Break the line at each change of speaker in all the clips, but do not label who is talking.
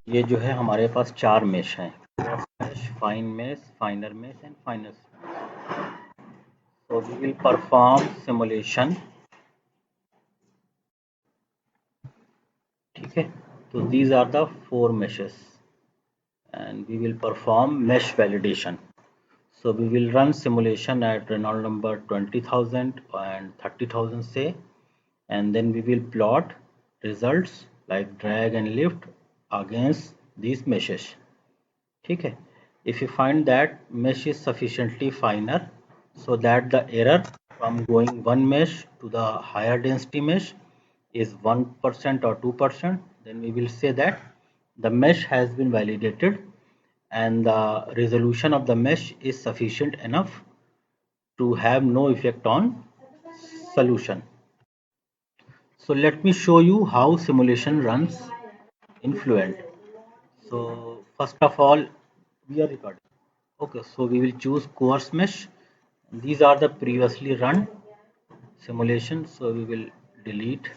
ये जो है हमारे पास 4 मेश हैं, mesh, fine mesh, finer mesh and finer. So we will perform simulation. ठीक है, तो these are the 4 meshes and we will perform mesh validation. So we will run simulation at Reynolds number 20,000 and 30,000 say, and then we will plot results like drag and lift against these meshes. ठीक है, if you find that mesh is sufficiently finer so that the error from going one mesh to the higher density mesh is 1% or 2%, then we will say that the mesh has been validated and the resolution of the mesh is sufficient enough to have no effect on solution. So let me show you how simulation runs in Fluent. So first of all, we are recording. Okay, so we will choose coarse mesh. These are the previously run simulations. So we will delete.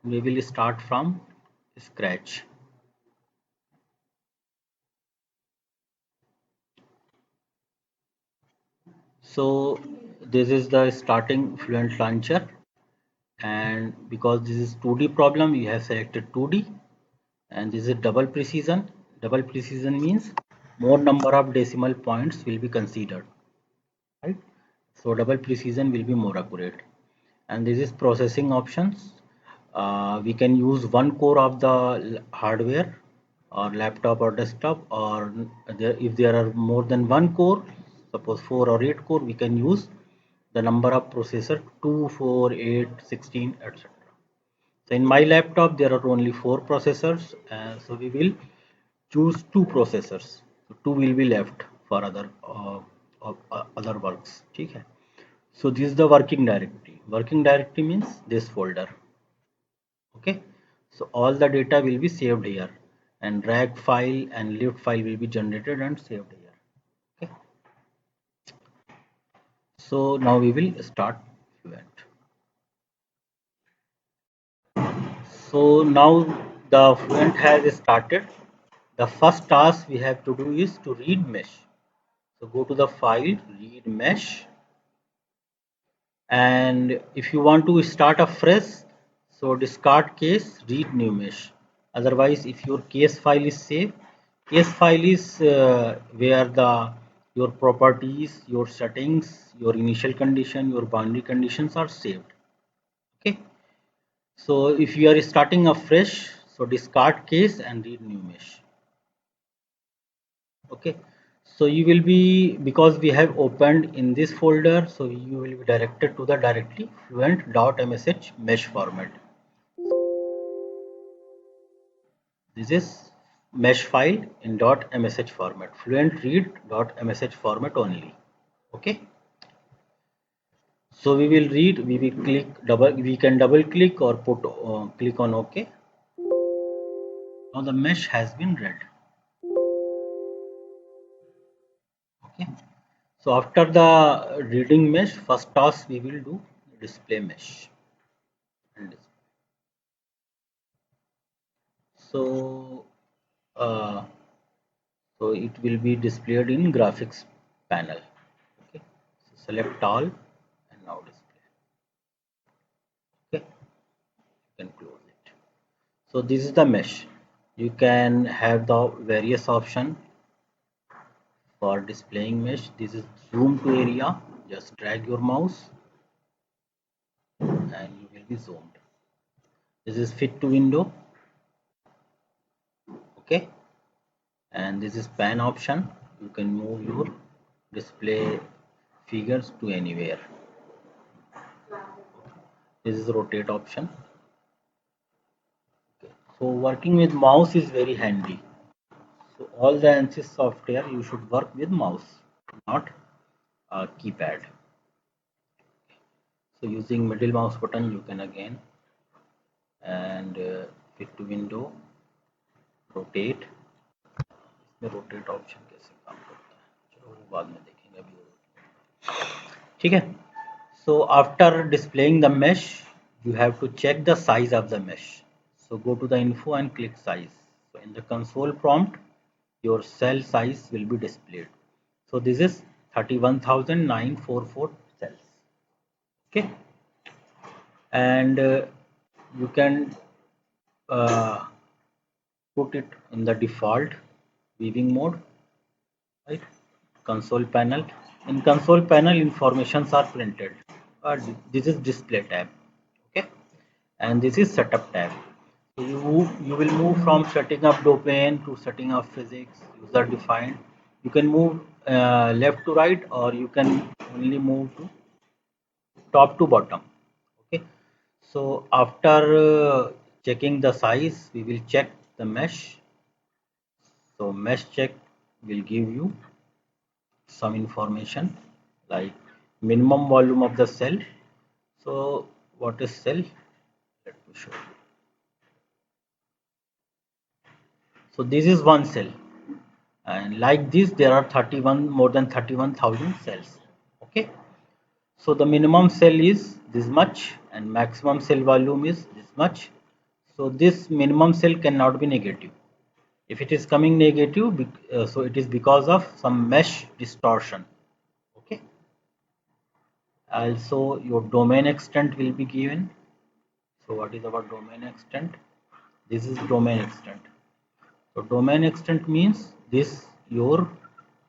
We will start from scratch. So this is the starting Fluent launcher, and because this is 2D problem, we have selected 2D, and this is double precision. Double precision means more number of decimal points will be considered, right? So double precision will be more accurate. And this is processing options. We can use one core of the hardware or laptop or desktop, or if there are more than one core, suppose 4 or 8 core, we can use the number of processor 2, 4, 8, 16, etc. So in my laptop there are only 4 processors, so we will choose 2 processors. So 2 will be left for other works. ठीक है. So this is the working directory. Working directory means this folder. Okay. So all the data will be saved here, and drag file and lift file will be generated and saved here. Okay. So now we will start Fluent. So now the Fluent has started. The first task we have to do is to read mesh. So go to the file, read mesh, and if you want to start afresh, so discard case, read new mesh. Otherwise, if your case file is safe, case file is where the your properties, your settings, your initial condition, your boundary conditions are saved. Okay, so if you are starting afresh, so discard case and read new mesh. Okay, so you will be, because we have opened in this folder, so you will be directed to the directly fluent.msh mesh format. This is mesh file in .msh format, fluent read .msh format only. Okay, so we will read, we will click double, we can double click or put click on OK. Now the mesh has been read. Okay, so after the reading mesh, first task we will do display mesh. And so uh, so it will be displayed in graphics panel. Okay, so select all and now display. Okay, you can close it. So this is the mesh. You can have the various option for displaying mesh. This is zoom to area. Just drag your mouse and you will be zoomed. This is fit to window. Okay, and this is pan option. You can move your display figures to anywhere. This is rotate option. So working with mouse is very handy. So all the ANSYS software you should work with mouse, not keypad. So using middle mouse button you can again, and fit to window, rotate. इसमें rotate option कैसे काम करता है, चलो वो बाद में देखेंगे, अभी ठीक है. So after displaying the mesh, you have to check the size of the mesh. So go to the info and click size. So in the console prompt, your cell size will be displayed. So this is 31,944 cells. Okay, and you can uh, put it in the default viewing mode, right? Console panel. In console panel, informations are printed. This is display tab. Okay, and this is setup tab. So you will move from setting up domain to setting up physics, user defined. You can move left to right, or you can only move to top to bottom. Okay, so after checking the size, we will check the mesh. So mesh check will give you some information like minimum volume of the cell. So what is cell? Let me show you. So this is one cell, and like this there are 31 more than 31,000 cells. Okay, so the minimum cell is this much and maximum cell volume is this much. So this minimum cell cannot be negative. If it is coming negative, so it is because of some mesh distortion. Okay, also your domain extent will be given. So what is our domain extent? This is domain extent. So domain extent means this your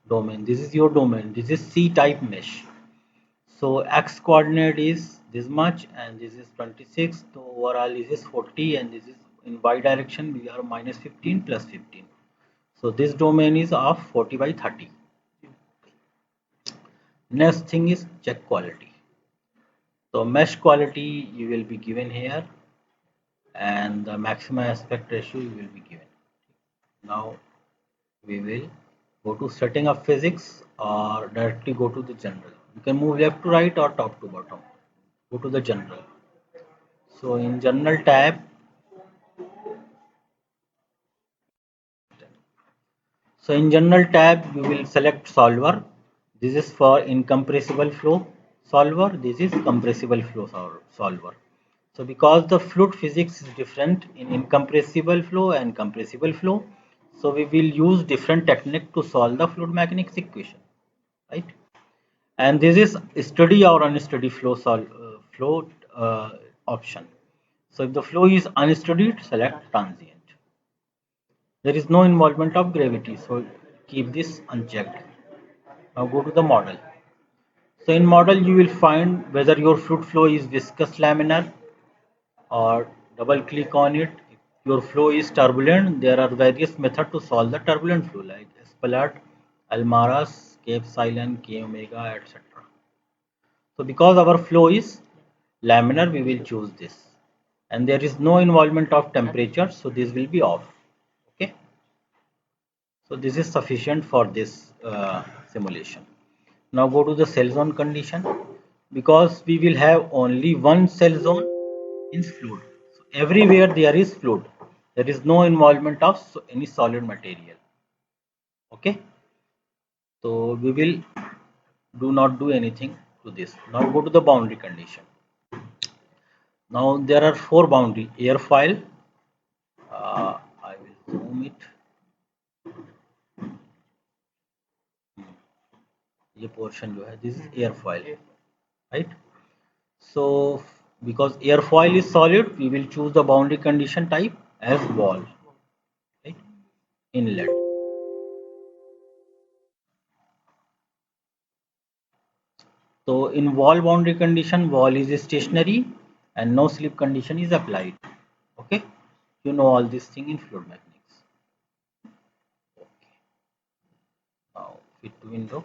domain. This is your domain. This is C type mesh. So x coordinate is this much and this is 26. So overall this is 40 and this is in y direction we are minus 15 plus 15. So this domain is of 40 by 30. Next thing is check quality. So mesh quality you will be given here and the maximum aspect ratio you will be given. Now we will go to setting up physics or directly go to the general. You can move left to right or top to bottom. Go to the general. So in general tab, you will select solver. This is for incompressible flow solver. This is compressible flow solver. So because the fluid physics is different in incompressible flow and compressible flow, so we will use different technique to solve the fluid mechanics equation, right? And this is steady or unsteady flow option. So if the flow is unsteady, select transient. There is no involvement of gravity, so keep this unchecked. Now go to the model. So in model you will find whether your fluid flow is viscous laminar or double click on it. If your flow is turbulent, there are various methods to solve the turbulent flow like Spalart, Almaras, K epsilon, K omega, etc. So because our flow is laminar, we will choose this. And there is no involvement of temperature, so this will be off. Okay. So this is sufficient for this simulation. Now go to the cell zone condition. Because we will have only one cell zone in fluid. So everywhere there is fluid. There is no involvement of any solid material. Okay. So we will do not do anything to this. Now go to the boundary condition. Now there are four boundary airfoil. I will zoom it. ये portion जो है this is airfoil, right? So because airfoil is solid, we will choose the boundary condition type as wall, right? Inlet. So in wall boundary condition, wall is stationary and no slip condition is applied. Okay, you know all these things in fluid mechanics. Okay. Now fit to window.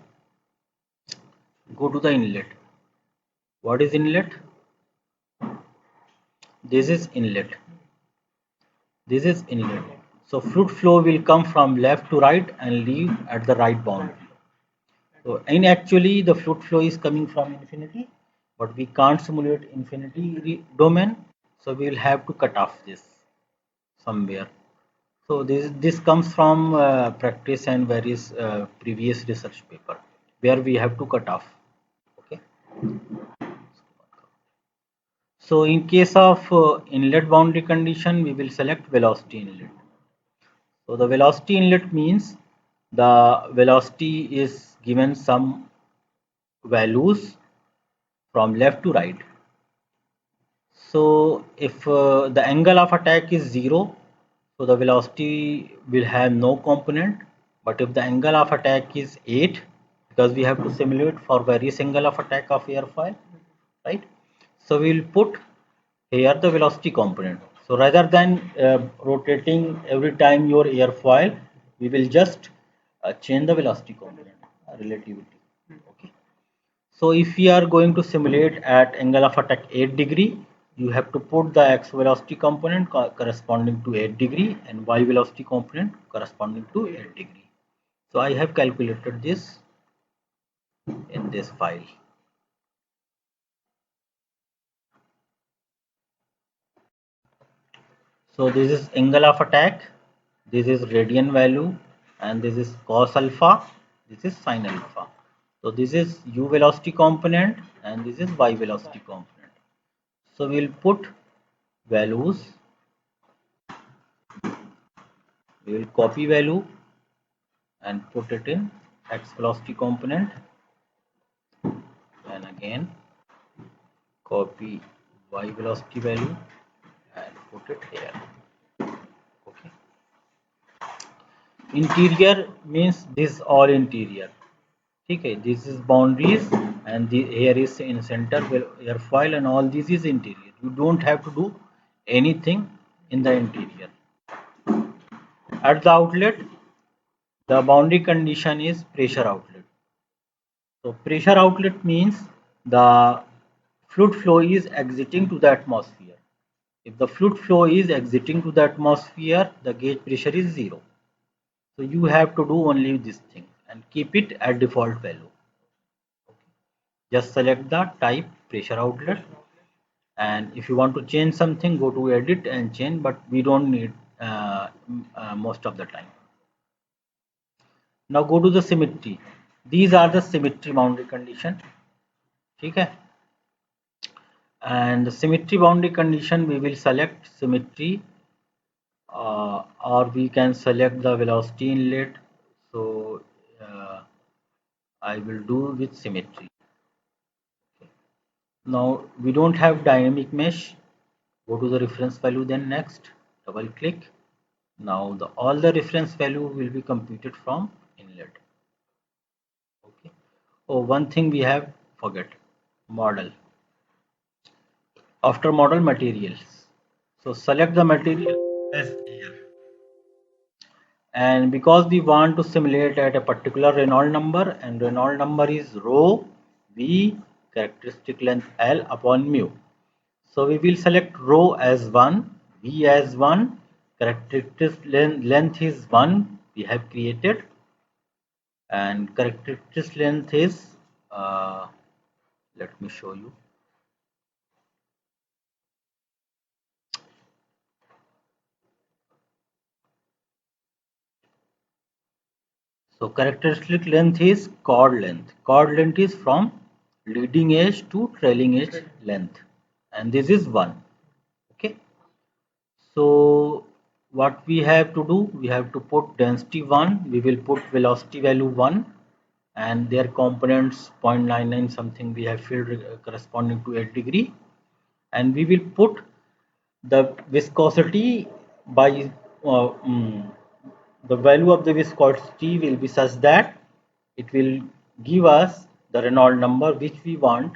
Go to the inlet. What is inlet? This is inlet. This is inlet. So fluid flow will come from left to right and leave at the right boundary. So and actually the fluid flow is coming from infinity, but we can't simulate infinity domain, so we will have to cut off this somewhere. So this comes from practice and various previous research paper where we have to cut off. Okay. So in case of inlet boundary condition, we will select velocity inlet. So the velocity inlet means the velocity is given some values from left to right. So if the angle of attack is 0, so the velocity will have no component. But if the angle of attack is 8, because we have to simulate for various angle of attack of airfoil, right? So we will put here the velocity component. So rather than rotating every time your airfoil, we will just change the velocity component, relativity. Okay. So if we are going to simulate at angle of attack 8 degree, you have to put the x velocity component corresponding to 8 degree and y velocity component corresponding to 8 degree. So I have calculated this in this file. So this is angle of attack, this is radian value, and this is cos alpha, this is sin alpha. So this is u velocity component and this is y velocity component. So we will put values, we will copy value and put it in x velocity component, and again copy y velocity value and put it here. Okay. Interior means this all interior. Okay, this is boundaries and the here is in center where airfoil and all this is interior. You don't have to do anything in the interior. At the outlet, the boundary condition is pressure outlet. So pressure outlet means the fluid flow is exiting to the atmosphere. If the fluid flow is exiting to the atmosphere, the gauge pressure is 0. So you have to do only this thing and keep it at default value. Just select the type pressure outlet, and if you want to change something, go to edit and change, but we don't need most of the time. Now go to the symmetry. These are the symmetry boundary condition. Okay. And the symmetry boundary condition, we will select symmetry, or we can select the velocity inlet. So I will do with symmetry. Now we don't have dynamic mesh. Go to the reference value, then next, double click. Now all the reference value will be computed from inlet. Okay. Oh, one thing we have forget, model. After model, materials. So select the material as air. And because we want to simulate at a particular Reynolds number, and Reynolds number is rho v characteristic length L upon mu. So we will select rho as 1, v as 1, characteristic length is 1 we have created, and characteristic length is, let me show you. So characteristic length is chord length. Chord length is from leading edge to trailing edge length, and this is 1. Okay. So what we have to do, we have to put density 1, we will put velocity value 1, and their components 0.99 something we have filled corresponding to 8 degree, and we will put the viscosity by the value of the viscosity will be such that it will give us the Reynolds number which we want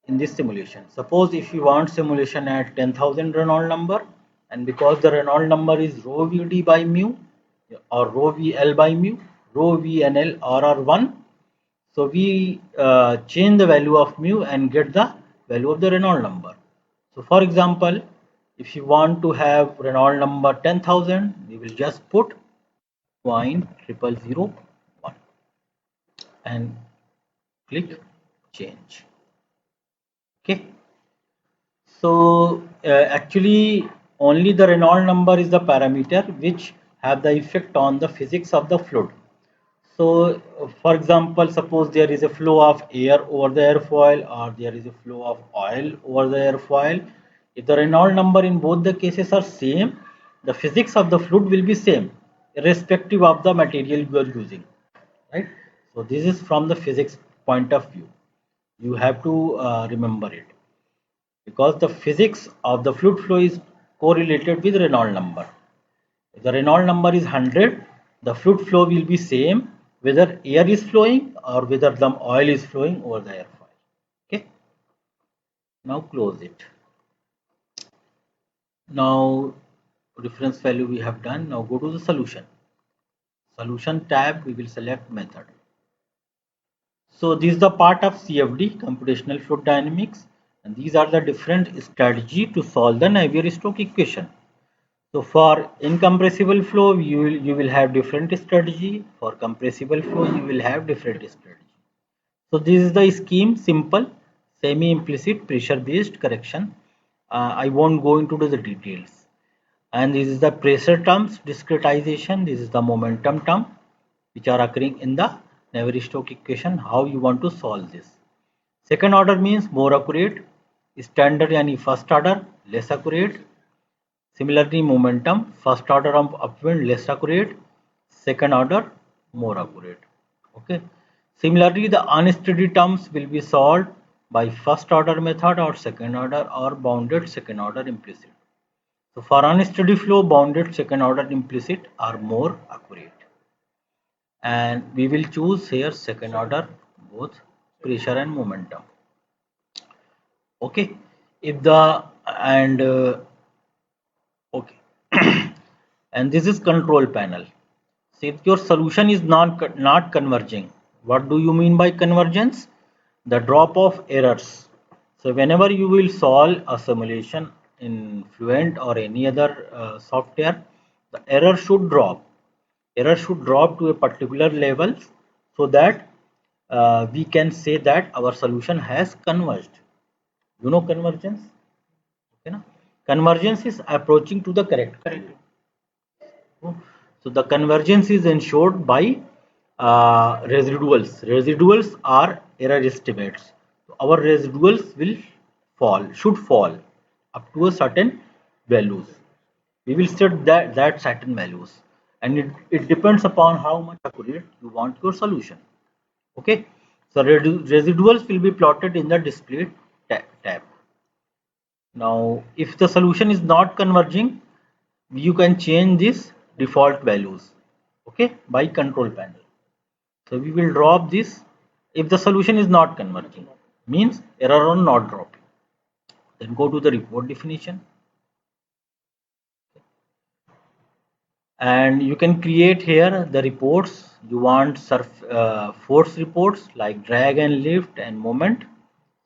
in this simulation. Suppose if you want simulation at 10,000 Reynolds number, and because the Reynolds number is rho Vd by mu or rho Vl by mu, rho V and L are 1. So we change the value of mu and get the value of the Reynolds number. So for example, if you want to have Reynolds number 10,000, we will just put 0.0001 and click change. Okay. So actually only the Reynolds number is the parameter which have the effect on the physics of the fluid. So, for example, suppose there is a flow of air over the airfoil or there is a flow of oil over the airfoil. If the Reynolds number in both the cases are same, the physics of the fluid will be same, irrespective of the material you are using, right? So, this is from the physics point of view. You have to remember it because the physics of the fluid flow is correlated with Reynolds number. If the Reynolds number is 100, the fluid flow will be same whether air is flowing or whether the oil is flowing over the airfoil. Okay, now close it. Now reference value we have done. Now go to the solution. Solution tab, we will select method. So this is the part of CFD, computational fluid dynamics, and these are the different strategy to solve the Navier-Stokes equation. So for incompressible flow, you will have different strategy. For compressible flow, you will have different strategy. So this is the scheme, simple, semi-implicit pressure-based correction. I won't go into the details. And this is the pressure terms discretization. This is the momentum term which are occurring in the Navier-Stokes equation. How you want to solve this? Second order means more accurate. Standard yani first order less accurate. Similarly, momentum, first order of upwind less accurate, second order more accurate. Okay. Similarly, the unsteady terms will be solved by first order method or second order or bounded second order implicit. So for unsteady flow, bounded second order implicit are more accurate. And we will choose here second order both pressure and momentum. Okay. If the and okay. And this is control panel. So if your solution is not converging, what do you mean by convergence? The drop of errors. So whenever you will solve a simulation in Fluent or any other software, the error should drop. Error should drop to a particular level so that we can say that our solution has converged. You know convergence? Okay, na? Convergence is approaching to the correct value. So the convergence is ensured by residuals. Residuals are error estimates. So our residuals will should fall up to a certain values. We will set that certain values, and it depends upon how much accurate you want your solution. Okay, so residuals will be plotted in the display tab. Now, if the solution is not converging, you can change this default values, okay, by control panel. So we will drop this if the solution is not converging, means error or not dropping. Then go to the report definition, and you can create here the reports you want. Force reports like drag and lift and moment.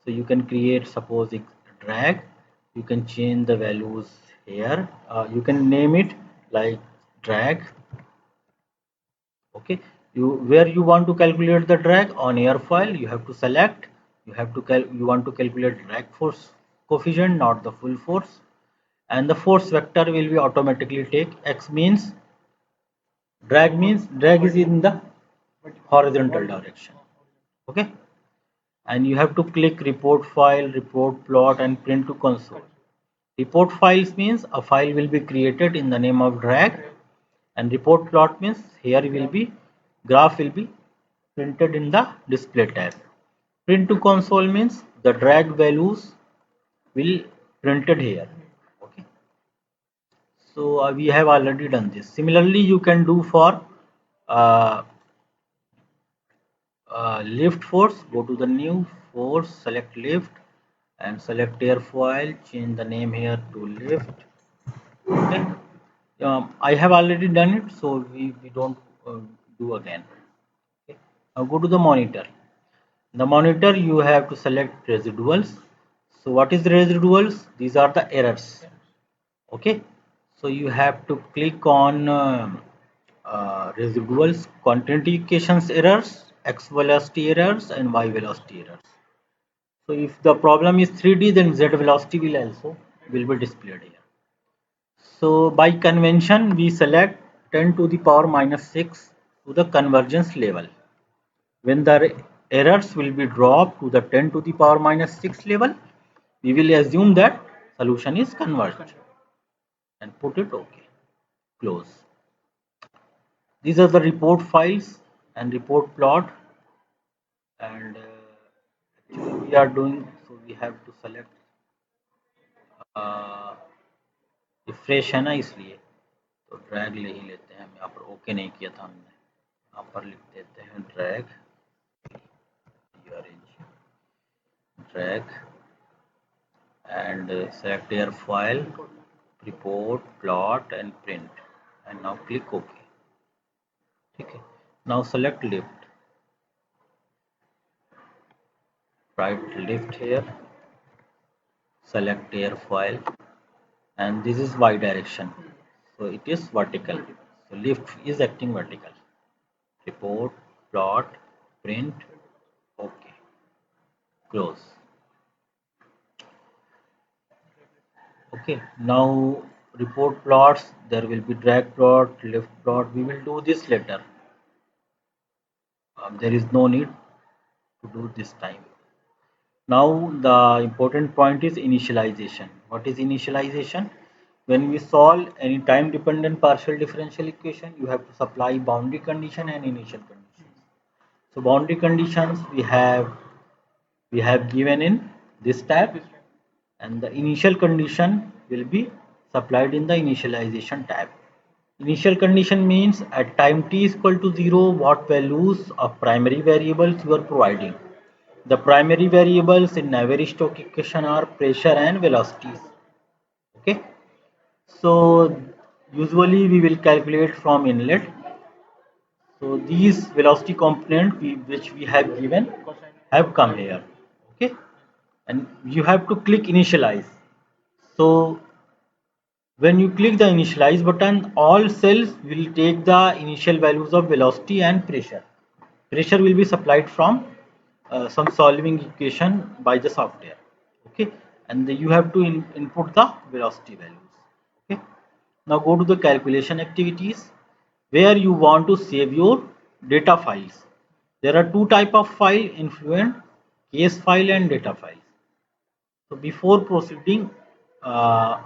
So you can create, suppose it drag, you can change the values here. You can name it like drag. Okay, where you want to calculate the drag on airfoil, you have to select. You want to calculate drag force coefficient, not the full force, and the force vector will be automatically take x means drag is in the horizontal direction. Okay, and you have to click report file, report plot, and print to console. Report files means a file will be created in the name of drag, and report plot means here will be graph will be printed in the display tab. Print to console means the drag values will printed here. Okay, so we have already done this. Similarly, you can do for uh, lift force. Go to the new force, select lift, and select airfoil. Change the name here to lift. Okay. I have already done it, so we don't do again. Okay. Now go to the monitor. The monitor you have to select residuals. So what is residuals? These are the errors. Okay. So you have to click on residuals, continuity equations errors, x velocity errors, and y velocity errors. So if the problem is 3D, then z velocity will be displayed here. So by convention, we select 10 to the power minus 6 to the convergence level. When the errors will be dropped to the 10 to the power minus 6 level, we will assume that solution is converged and put it OK. Close. These are the report files and report plot, and actually we are doing so we have to select refresh है ना, इसलिए तो drag ले ही लेते हैं हम यहाँ पर। ओके नहीं किया था हमने, यहाँ पर लिख देते हैं drag drag and select airfoil, report, plot and print, and now click OK. Okay. Now select lift, right lift here, select airfoil, and this is y direction, so it is vertical. So lift is acting vertical. Report, plot, print, OK. Close. Okay, now report plots, there will be drag plot, lift plot. We will do this later. There is no need to do this time. Now the important point is initialization. What is initialization? When we solve any time dependent partial differential equation, you have to supply boundary condition and initial conditions. So boundary conditions we have given in this tab, and the initial condition will be supplied in the initialization tab. Initial condition means at time t is equal to 0, what values of primary variables you are providing. The primary variables in Navier-Stokes equation are pressure and velocities. Okay, so usually we will calculate from inlet. So these velocity component which we have given have come here. Okay, and you have to click initialize. So when you click the initialize button, all cells will take the initial values of velocity and pressure. Pressure will be supplied from some solving equation by the software. Okay, and you have to input the velocity values. Okay, now go to the calculation activities where you want to save your data files. There are two type of file: influent, case file and data files. So before proceeding,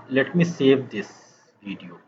let me save this video.